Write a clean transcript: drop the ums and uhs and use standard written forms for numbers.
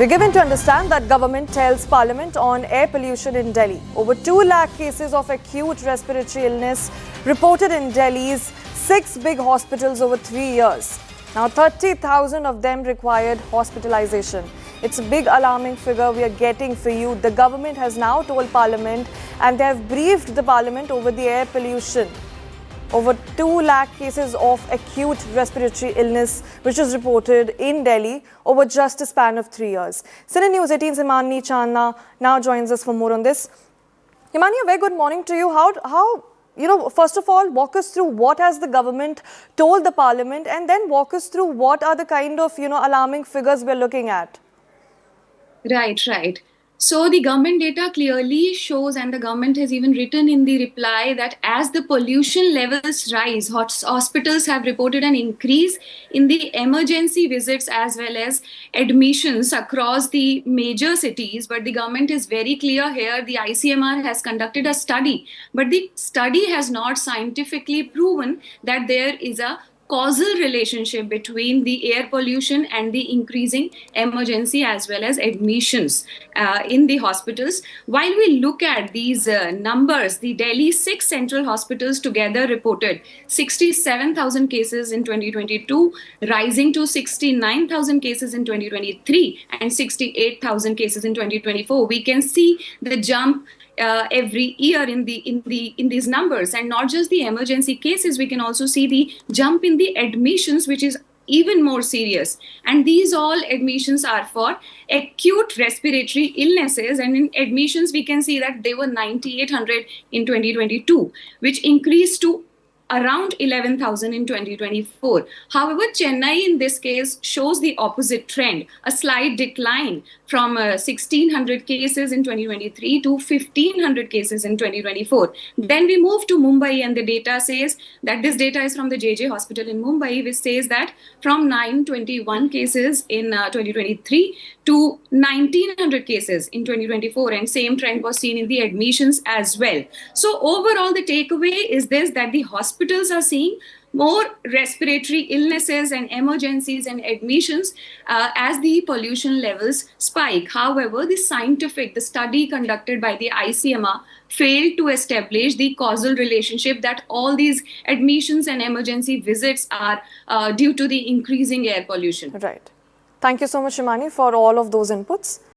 We're given to understand that government tells Parliament on air pollution in Delhi. Over 2 lakh cases of acute respiratory illness reported in Delhi's 6 big hospitals over 3 years. Now 30,000 of them required hospitalization. It's a big alarming figure we are getting for you. The government has now told Parliament and they have briefed the Parliament over the air pollution. Over 2 lakh cases of acute respiratory illness which is reported in Delhi over just a span of 3 years. CNN News 18's Himani Chandna now joins us for more on this. Himani, a very good morning to you. First of all, walk us through what has the government told the Parliament, and then walk us through what are the kind of, alarming figures we're looking at. Right. So the government data clearly shows, and the government has even written in the reply, that as the pollution levels rise, hospitals have reported an increase in the emergency visits as well as admissions across the major cities. But the government is very clear here. The ICMR has conducted a study, but the study has not scientifically proven that there is a causal relationship between the air pollution and the increasing emergency as well as admissions in the hospitals. While we look at these numbers, the Delhi 6 central hospitals together reported 67,000 cases in 2022, rising to 69,000 cases in 2023 and 68,000 cases in 2024. We can see the jump every year in these numbers, and not just the emergency cases. We can also see the jump in the admissions, which is even more serious. And these all admissions are for acute respiratory illnesses. And in admissions, we can see that they were 9,800 in 2022, which increased to around 11,000 in 2024. However, Chennai in this case shows the opposite trend, a slight decline from 1,600 cases in 2023 to 1,500 cases in 2024. Then we move to Mumbai, and the data says that this data is from the JJ Hospital in Mumbai, which says that from 921 cases in 2023 to 1,900 cases in 2024, and same trend was seen in the admissions as well. So overall, the takeaway is this, that the hospitals are seeing more respiratory illnesses and emergencies and admissions as the pollution levels spike. However, the study conducted by the ICMR failed to establish the causal relationship that all these admissions and emergency visits are due to the increasing air pollution. Right. Thank you so much, Himani, for all of those inputs.